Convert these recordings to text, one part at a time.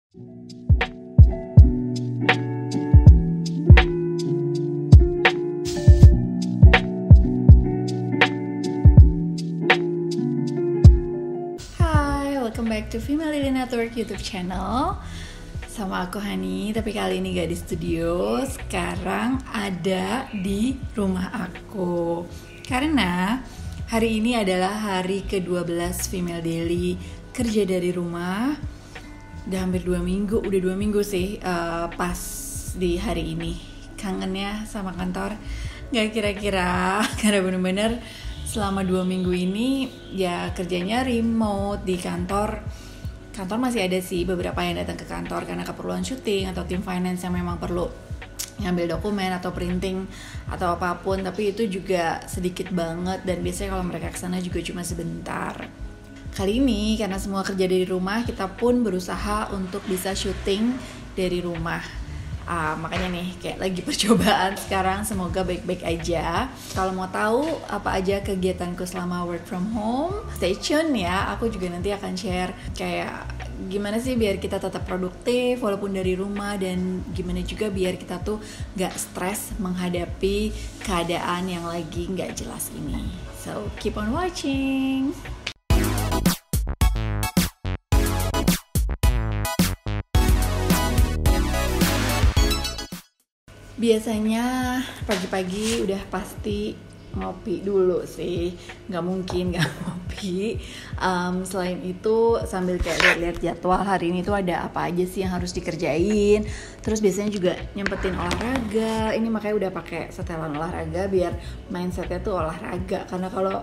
Hai, welcome back to Female Leader Network YouTube channel. Sama aku Hani, tapi kali ini gak di studio. Sekarang ada di rumah aku. Karena hari ini adalah hari ke-12 Female Daily kerja dari rumah. Udah hampir 2 minggu, udah 2 minggu sih pas di hari ini. Kangennya sama kantor gak kira-kira. Karena bener-bener selama 2 minggu ini ya kerjanya remote di kantor. Kantor masih ada sih beberapa yang datang ke kantor karena keperluan syuting atau tim finance yang memang perlu ngambil dokumen atau printing atau apapun, tapi itu juga sedikit banget dan biasanya kalau mereka kesana juga cuma sebentar. Kali ini karena semua kerja dari rumah, kita pun berusaha untuk bisa syuting dari rumah. Makanya nih kayak lagi percobaan sekarang, semoga baik-baik aja. Kalau mau tahu apa aja kegiatanku selama work from home, stay tune ya. Aku juga nanti akan share kayak gimana sih biar kita tetap produktif walaupun dari rumah, dan gimana juga biar kita tuh gak stres menghadapi keadaan yang lagi gak jelas ini. So keep on watching. Biasanya pagi-pagi udah pasti ngopi dulu sih, nggak mungkin nggak ngopi. Selain itu sambil kayak lihat-lihat jadwal hari ini tuh ada apa aja sih yang harus dikerjain. Terus biasanya juga nyempetin olahraga. Ini makanya udah pakai setelan olahraga biar mindsetnya tuh olahraga. Karena kalau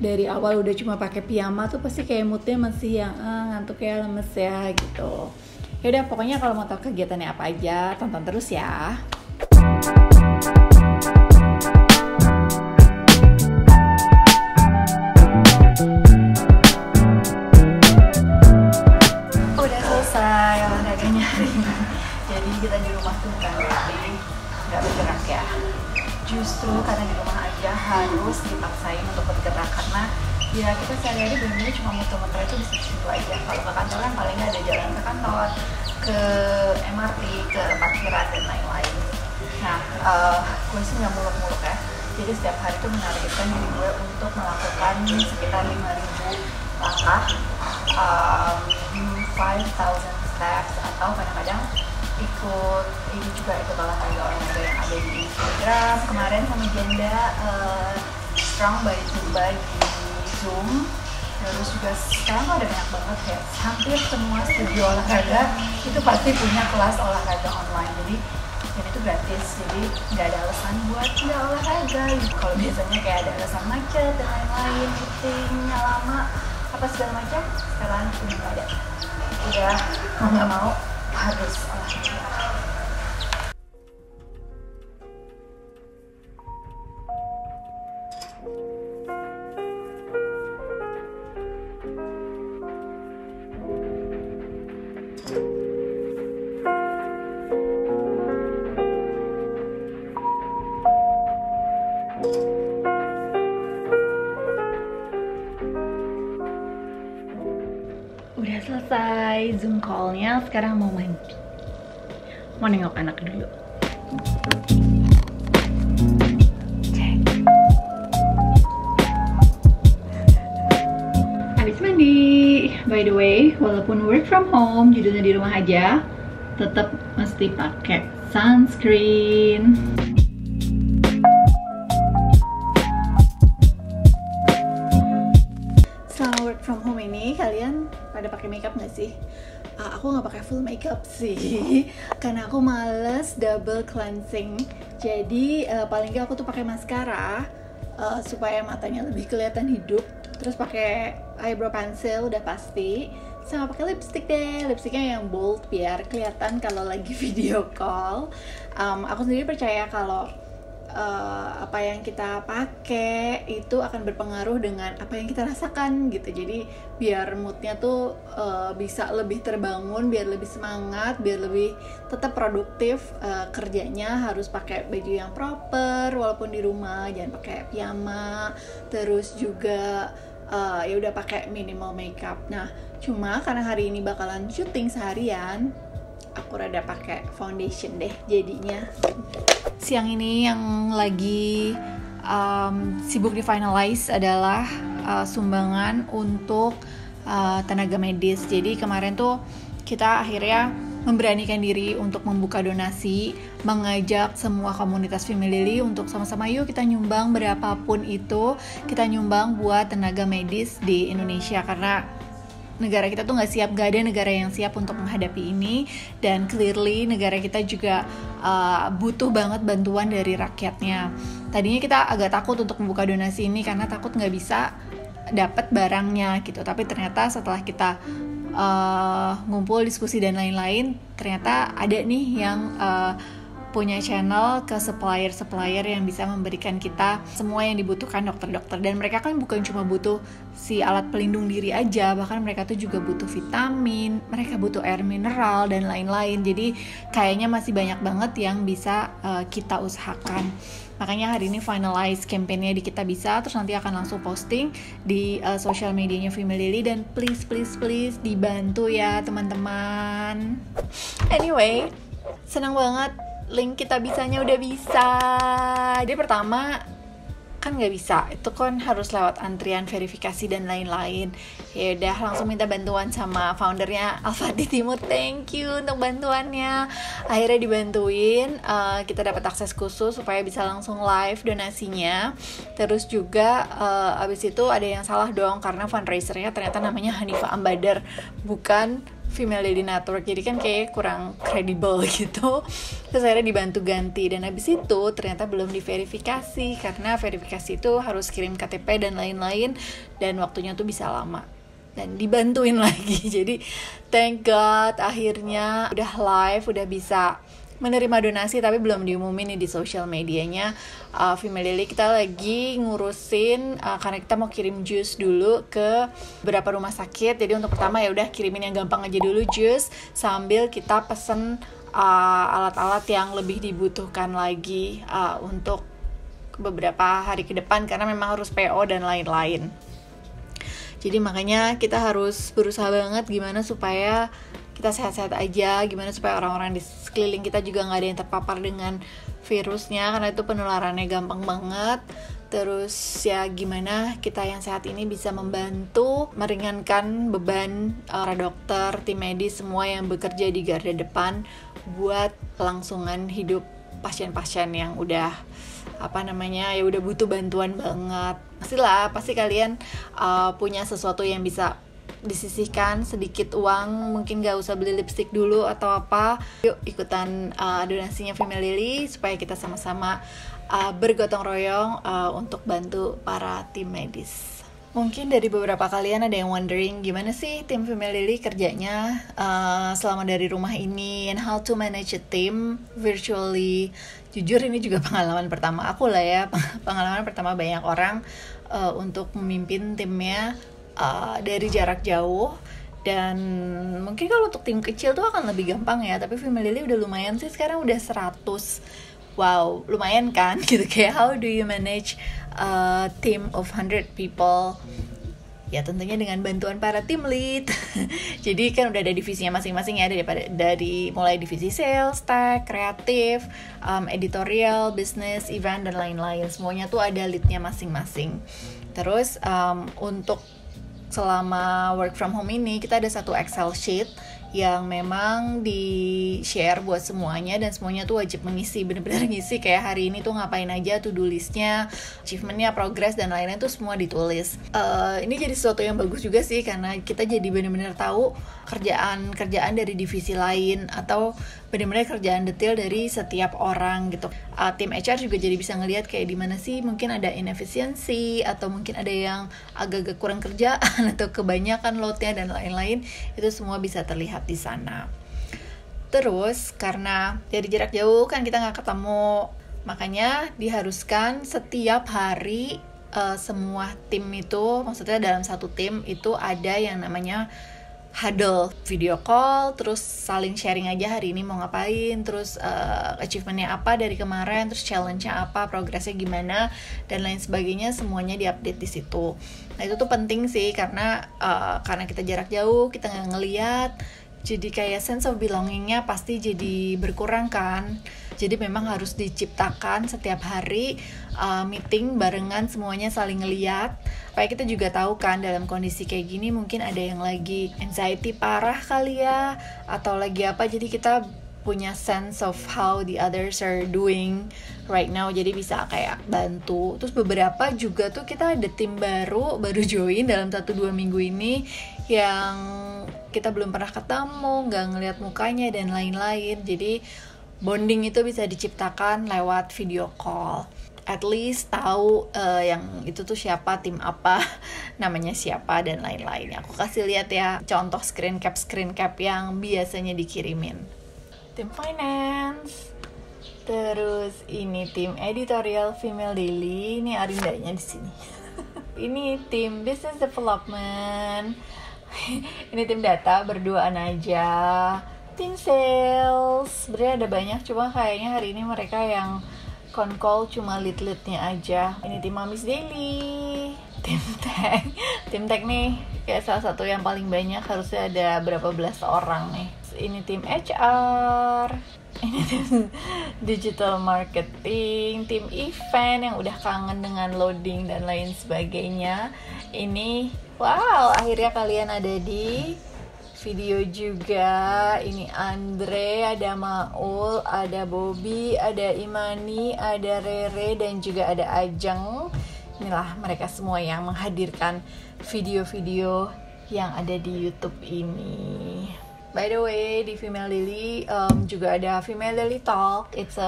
dari awal udah cuma pakai piyama tuh pasti kayak moodnya masih yang ngantuk ya, lemes ya gitu. Yaudah pokoknya kalau mau tahu kegiatannya apa aja, tonton terus ya. Udah selesai olahraganya hari ini. Jadi kita di rumah tuh bukan berarti nggak bergerak ya. Justru karena di rumah aja harus dipaksain untuk bergerak, karena ya kita sehari-hari benar-benar cuma muter-muter itu di situ aja. Kalau ke kantor kan paling nggak ada jalan ke kantor, ke MRT, ke parkiran dan lain-lain. Nah, gue sih nggak muluk-muluk ya. Jadi setiap hari tuh menargetkan diri gue untuk melakukan sekitar 5.000 langkah, 5,000 steps, atau kadang-kadang ikut ini juga, ikut olahraga yang ada di Instagram. Kemarin sama Janda Strong by Zumba di Zoom. Terus juga sekarang ada banyak banget kayak hampir semua studio olahraga itu pasti punya kelas olahraga online. Jadi ini tuh gratis, jadi nggak ada alasan buat nggak olahraga. Kalau biasanya kayak ada alasan macet dan lain-lain, meetingnya lama, apa segala macam, sekarang udah nggak ada. Udah mau nggak mau harus olahraga. Udah selesai Zoom call-nya, sekarang mau mandi. Mau nengok anak dulu. Habis mandi. By the way, walaupun work from home, judulnya di rumah aja, tetap mesti pakai sunscreen. Selama work from home ini kalian pada pakai makeup nggak sih? Aku nggak pakai full makeup sih, karena aku males double cleansing. Jadi paling nggak aku tuh pakai maskara supaya matanya lebih kelihatan hidup. Terus pakai eyebrow pencil udah pasti, sama pakai lipstick deh, lipsticknya yang bold biar kelihatan kalau lagi video call. Aku sendiri percaya kalau apa yang kita pakai itu akan berpengaruh dengan apa yang kita rasakan gitu. Jadi biar moodnya tuh bisa lebih terbangun, biar lebih semangat, biar lebih tetap produktif kerjanya, harus pakai baju yang proper walaupun di rumah, jangan pakai piyama. Terus juga ya udah pakai minimal makeup. Nah Cuma karena hari ini bakalan syuting seharian, aku rada pakai foundation deh jadinya. Siang ini yang lagi sibuk di finalize adalah sumbangan untuk tenaga medis. Jadi kemarin tuh kita akhirnya memberanikan diri untuk membuka donasi, mengajak semua komunitas Femilily untuk sama-sama yuk kita nyumbang berapapun itu, kita nyumbang buat tenaga medis di Indonesia, karena negara kita tuh gak ada negara yang siap untuk menghadapi ini, dan clearly negara kita juga butuh banget bantuan dari rakyatnya. Tadinya kita agak takut untuk membuka donasi ini karena takut gak bisa dapat barangnya gitu, tapi ternyata setelah kita ngumpul, diskusi dan lain-lain, ternyata ada nih yang punya channel ke supplier yang bisa memberikan kita semua yang dibutuhkan dokter-dokter. Dan mereka kan bukan cuma butuh si alat pelindung diri aja, bahkan mereka tuh juga butuh vitamin, mereka butuh air mineral dan lain-lain. Jadi kayaknya masih banyak banget yang bisa kita usahakan. Makanya hari ini finalize campaign-nya di Kita Bisa, terus nanti akan langsung posting di social medianya Femilily, dan please dibantu ya teman-teman. Anyway, senang banget link Kita Bisanya udah bisa. Jadi pertama kan nggak bisa, itu kan harus lewat antrian verifikasi dan lain-lain. Ya udah langsung minta bantuan sama foundernya Al-Fatih Timur, thank you untuk bantuannya. Akhirnya dibantuin, kita dapat akses khusus supaya bisa langsung live donasinya. Terus juga abis itu ada yang salah dong, karena fundraisernya ternyata namanya Hanifah Ambadar, bukan Femilily Network, jadi kan kayak kurang kredibel gitu. Terus akhirnya dibantu ganti, dan habis itu ternyata belum diverifikasi, karena verifikasi itu harus kirim KTP dan lain-lain, dan waktunya tuh bisa lama, dan dibantuin lagi. Jadi thank God akhirnya udah live, udah bisa menerima donasi, tapi belum diumumin nih di social medianya Femilily. Kita lagi ngurusin karena kita mau kirim jus dulu ke beberapa rumah sakit. Jadi untuk pertama ya udah kirimin yang gampang aja dulu, jus, sambil kita pesen alat-alat yang lebih dibutuhkan lagi untuk beberapa hari ke depan, karena memang harus PO dan lain-lain. Jadi makanya kita harus berusaha banget gimana supaya kita sehat-sehat aja, gimana supaya orang-orang di sekeliling kita juga gak ada yang terpapar dengan virusnya, karena itu penularannya gampang banget. Terus ya gimana kita yang sehat ini bisa membantu meringankan beban para dokter, tim medis, semua yang bekerja di garda depan buat kelangsungan hidup pasien-pasien yang udah ya udah butuh bantuan banget. Pasti kalian punya sesuatu yang bisa disisihkan, sedikit uang, mungkin gak usah beli lipstick dulu atau apa. Yuk ikutan donasinya Femilily supaya kita sama-sama bergotong royong untuk bantu para tim medis. Mungkin dari beberapa kalian ada yang wondering gimana sih tim Femilily kerjanya selama dari rumah ini, and how to manage a team virtually. Jujur ini juga pengalaman pertama aku lah ya, pengalaman pertama banyak orang untuk memimpin timnya dari jarak jauh. Dan mungkin kalau untuk tim kecil tuh akan lebih gampang ya, tapi Femilily udah lumayan sih, sekarang udah 100. Wow, lumayan kan gitu. Kayak how do you manage a team of 100 people? Ya tentunya dengan bantuan para team lead. Jadi kan udah ada divisinya masing-masing ya, dari mulai divisi sales, tech, kreatif, editorial, business, event dan lain-lain. Semuanya tuh ada leadnya masing-masing. Terus untuk selama work from home ini kita ada satu Excel sheet yang memang di-share buat semuanya, dan semuanya tuh wajib mengisi, bener-bener ngisi kayak hari ini tuh ngapain aja, to-do list-nya, achievement-nya, progress, dan lain-lain tuh semua ditulis. Ini jadi sesuatu yang bagus juga sih, karena kita jadi bener-bener tahu kerjaan dari divisi lain, atau bener-bener kerjaan detail dari setiap orang gitu. Tim HR juga jadi bisa ngelihat kayak di mana sih mungkin ada inefisiensi, atau mungkin ada yang agak-agak kurang kerjaan, atau kebanyakan load-nya dan lain-lain. Itu semua bisa terlihat di sana. Terus karena dari jarak jauh kan kita nggak ketemu, makanya diharuskan setiap hari semua tim itu, maksudnya dalam satu tim itu ada yang namanya huddle video call, terus saling sharing aja hari ini mau ngapain, terus achievementnya apa dari kemarin, terus challenge-nya apa, progresnya gimana, dan lain sebagainya, semuanya diupdate di situ. Nah itu tuh penting sih karena kita jarak jauh, kita nggak ngeliat, jadi kayak sense of belonging-nya pasti jadi berkurang kan. Jadi memang harus diciptakan setiap hari meeting barengan, semuanya saling ngeliat. Supaya kita juga tahu kan dalam kondisi kayak gini mungkin ada yang lagi anxiety parah kali ya, atau lagi apa, jadi kita punya sense of how the others are doing right now, jadi bisa kayak bantu. Terus beberapa juga tuh kita ada tim baru join dalam 1-2 minggu ini yang kita belum pernah ketemu, nggak ngeliat mukanya dan lain-lain. Jadi bonding itu bisa diciptakan lewat video call. At least tahu yang itu tuh siapa, tim apa, namanya siapa, dan lain-lain. Aku kasih lihat ya contoh screen cap yang biasanya dikirimin. Tim finance, terus ini tim editorial Female Daily, ini Arindanya di sini. Ini tim business development, ini tim data berduaan aja, tim sales, sebenarnya ada banyak, cuma kayaknya hari ini mereka yang call cuma lead-leadnya aja. Ini tim Mamis Daily, tim tech nih kayak salah satu yang paling banyak, harusnya ada berapa belas orang nih. Ini tim HR, ini tim digital marketing, tim event yang udah kangen dengan loading dan lain sebagainya. Ini wow, akhirnya kalian ada di video juga. Ini Andre, ada Maul, ada Bobby, ada Imani, ada Rere, dan juga ada Ajeng. Inilah mereka semua yang menghadirkan video-video yang ada di YouTube ini. By the way, di Female Daily juga ada Female Daily Talk. It's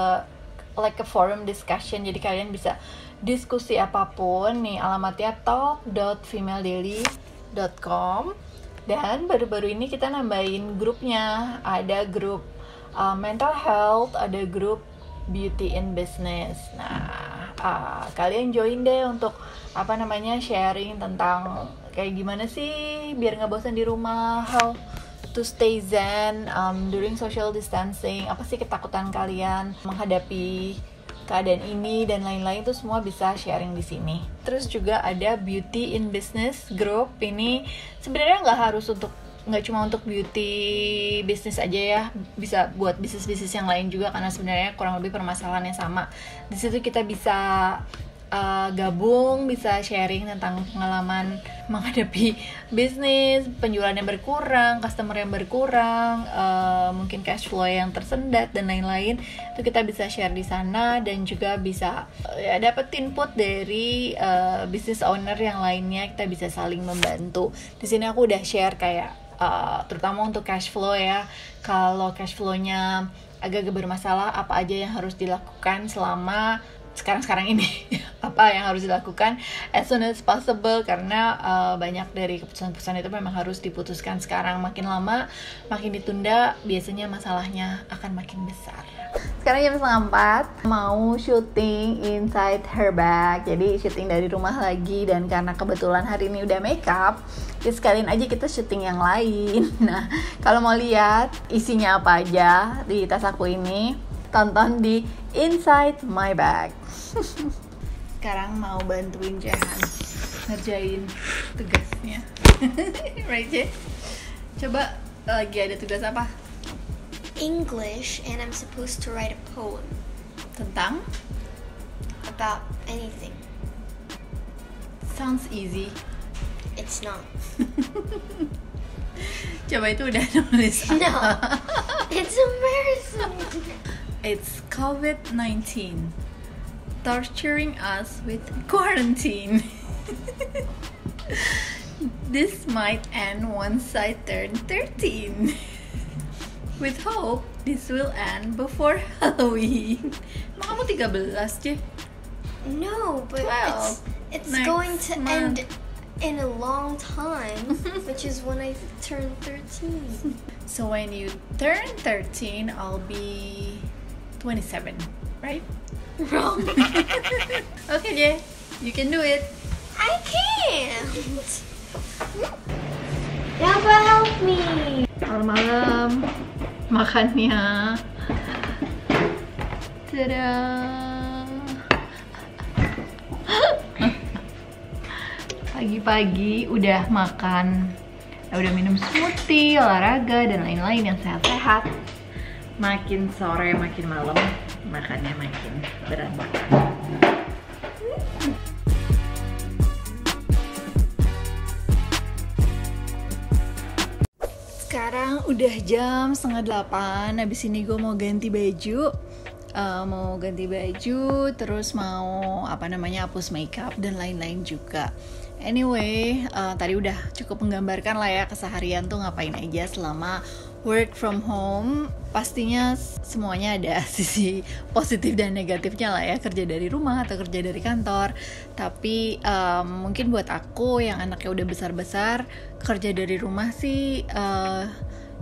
like a forum discussion, jadi kalian bisa diskusi apapun. Nih alamatnya talk.femaledaily.com. Dan baru-baru ini kita nambahin grupnya. Ada grup mental health, ada grup beauty in business. Nah, kalian join deh untuk sharing tentang kayak gimana sih biar nggak bosan di rumah, how to stay zen during social distancing. Apa sih ketakutan kalian menghadapi keadaan ini dan lain-lain, itu semua bisa sharing di sini. Terus juga ada beauty in business group. Ini sebenarnya nggak cuma untuk beauty business aja ya, bisa buat bisnis-bisnis yang lain juga, karena sebenarnya kurang lebih permasalahannya sama. Di situ kita bisa gabung, bisa sharing tentang pengalaman menghadapi bisnis, penjualannya berkurang, customer yang berkurang, mungkin cash flow yang tersendat dan lain-lain. Itu kita bisa share di sana, dan juga bisa dapat input dari business owner yang lainnya. Kita bisa saling membantu. Di sini aku udah share kayak terutama untuk cash flow ya. Kalau cash flow-nya agak bermasalah, apa aja yang harus dilakukan selama sekarang ini, apa yang harus dilakukan as soon as possible, karena banyak dari keputusan-keputusan itu memang harus diputuskan sekarang. Makin lama, makin ditunda, biasanya masalahnya akan makin besar. Sekarang jam 3:30, mau syuting inside her bag, jadi syuting dari rumah lagi. Dan karena kebetulan hari ini udah makeup, ya sekalian aja kita syuting yang lain. Nah, kalau mau lihat isinya apa aja di tas aku ini, tonton di Inside My Bag. Sekarang mau bantuin Jahan ngerjain tugasnya. Right, Jay? Coba lagi ada tugas apa? English, and I'm supposed to write a poem. Tentang? About anything. Sounds easy. It's not. Coba itu udah nulis apa? No. It's embarrassing. It's COVID-19 torturing us with quarantine. This might end once I turn 13. With hope, this will end before Halloween. Emang kamu 13, Cie? No, but 12. it's Next going to month. end in a long time, which is when I turn 13. So when you turn 13, I'll be 27, right? Wrong. Okay, Jay, you can do it. I can't. Papa, help me. Malam-malam makannya. Tada. Pagi-pagi udah makan, udah minum smoothie, olahraga, dan lain-lain yang sehat-sehat. Makin sore, makin malam, makannya makin berantakan. Sekarang udah jam 7:30, habis ini gue mau ganti baju. Terus mau hapus makeup dan lain-lain juga. Anyway, tadi udah cukup menggambarkan lah ya keseharian tuh ngapain aja selama work from home. Pastinya semuanya ada sisi positif dan negatifnya lah ya, kerja dari rumah atau kerja dari kantor. Tapi mungkin buat aku yang anaknya udah besar-besar, kerja dari rumah sih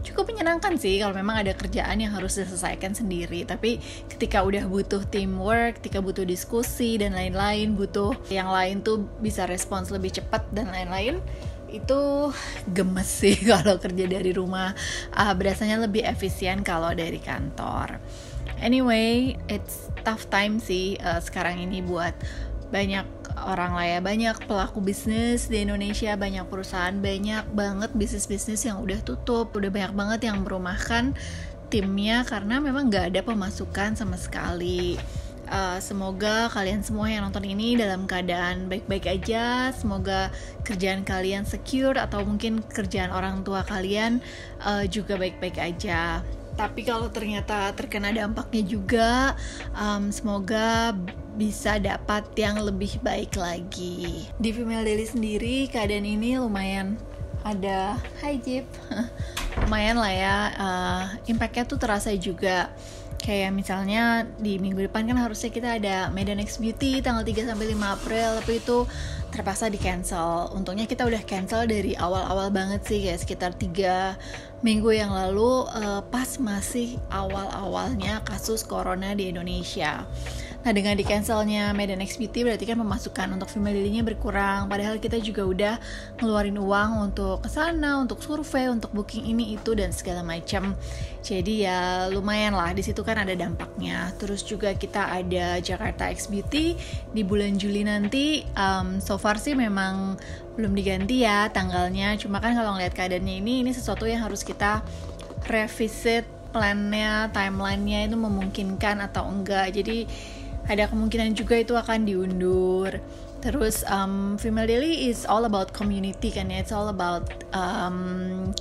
cukup menyenangkan sih kalau memang ada kerjaan yang harus diselesaikan sendiri. Tapi ketika udah butuh teamwork, ketika butuh diskusi dan lain-lain, butuh yang lain tuh bisa respons lebih cepat dan lain-lain, itu gemes sih kalau kerja dari rumah. Berasanya lebih efisien kalau dari kantor. Anyway, it's tough time sih sekarang ini buat banyak orang lah ya, banyak pelaku bisnis di Indonesia, banyak perusahaan, banyak banget bisnis-bisnis yang udah tutup, udah banyak banget yang merumahkan timnya karena memang gak ada pemasukan sama sekali. Semoga kalian semua yang nonton ini dalam keadaan baik-baik aja. Semoga kerjaan kalian secure atau mungkin kerjaan orang tua kalian juga baik-baik aja. Tapi kalau ternyata terkena dampaknya juga, semoga bisa dapat yang lebih baik lagi. Di Female Daily sendiri keadaan ini lumayan ada, hai Jip, lumayan lah ya, impactnya tuh terasa juga. Kayak misalnya di minggu depan kan harusnya kita ada Medan X Beauty tanggal 3-5 April, tapi itu terpaksa di cancel. Untungnya kita udah cancel dari awal-awal banget sih, kayak sekitar 3 minggu yang lalu, pas masih awal-awalnya kasus corona di Indonesia. Nah, dengan di cancelnya Medan X Beauty berarti kan pemasukan untuk Female Daily-nya berkurang. Padahal kita juga udah ngeluarin uang untuk kesana, untuk survei, untuk booking ini itu dan segala macam. Jadi ya lumayan lah, di situ kan ada dampaknya. Terus juga kita ada Jakarta X Beauty di bulan Juli nanti. So far sih memang belum diganti ya tanggalnya. Cuma kan kalau ngeliat keadaannya ini sesuatu yang harus kita revisit plannya, timelinenya itu memungkinkan atau enggak. Jadi ada kemungkinan juga itu akan diundur. Terus Female Daily is all about community kan ya, it's all about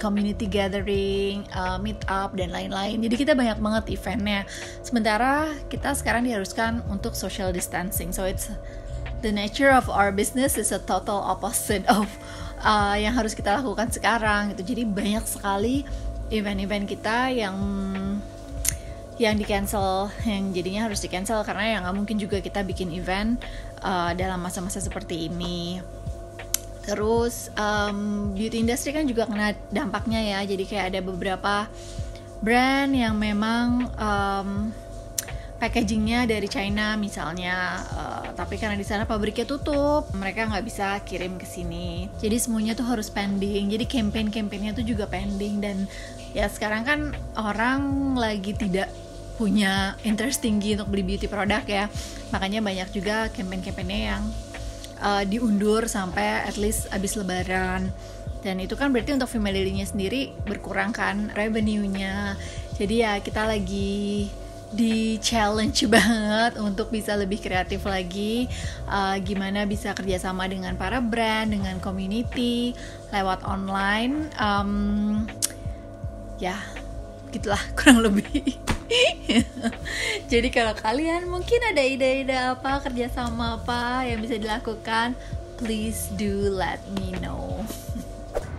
community gathering, meet up dan lain-lain. Jadi kita banyak banget eventnya. Sementara kita sekarang diharuskan untuk social distancing. So it's the nature of our business is a total opposite of yang harus kita lakukan sekarang gitu. Jadi banyak sekali event-event kita yang di cancel, yang jadinya harus di cancel karena ya nggak mungkin juga kita bikin event dalam masa-masa seperti ini. Terus beauty industry kan juga kena dampaknya ya. Jadi kayak ada beberapa brand yang memang packagingnya dari China misalnya, tapi karena di sana pabriknya tutup, mereka nggak bisa kirim ke sini. Jadi semuanya tuh harus pending. Jadi campaign-campaignnya tuh juga pending. Dan ya sekarang kan orang lagi tidak punya interest tinggi untuk beli beauty produk ya, makanya banyak juga campaign-campaignnya yang diundur sampai at least abis lebaran. Dan itu kan berarti untuk Female Daily-nya sendiri berkurang kan revenue-nya. Jadi ya kita lagi di challenge banget untuk bisa lebih kreatif lagi, gimana bisa kerjasama dengan para brand, dengan community lewat online, ya gitulah kurang lebih. Jadi kalau kalian mungkin ada ide-ide apa, kerjasama apa yang bisa dilakukan, please do let me know.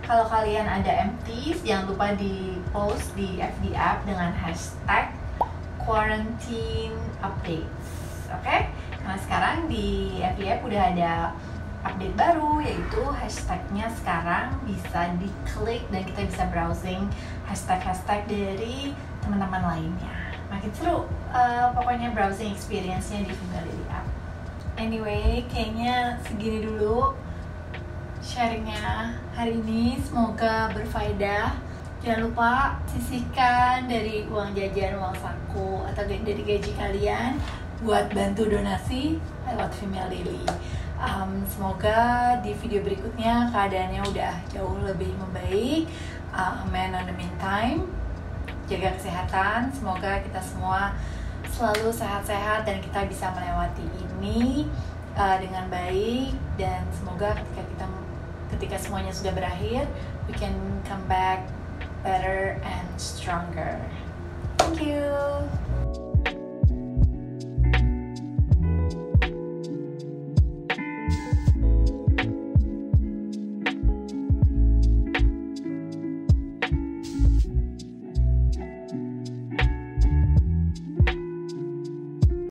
Kalau kalian ada MTs, jangan lupa di post di FB app dengan hashtag quarantine updates, oke? Nah sekarang di FB app udah ada update baru, yaitu hashtagnya sekarang bisa diklik dan kita bisa browsing hashtag-hashtag dari teman-teman lainnya. Makin seru, pokoknya browsing experience-nya di Female Daily app. Anyway, kayaknya segini dulu sharingnya hari ini, semoga berfaedah. Jangan lupa sisihkan dari uang jajan, uang saku, atau dari gaji kalian buat bantu donasi lewat Female Lily. Semoga di video berikutnya keadaannya udah jauh lebih membaik. Man on the meantime, jaga kesehatan. Semoga kita semua selalu sehat-sehat dan kita bisa melewati ini dengan baik. Dan semoga ketika semuanya sudah berakhir, we can come back better and stronger. Thank you.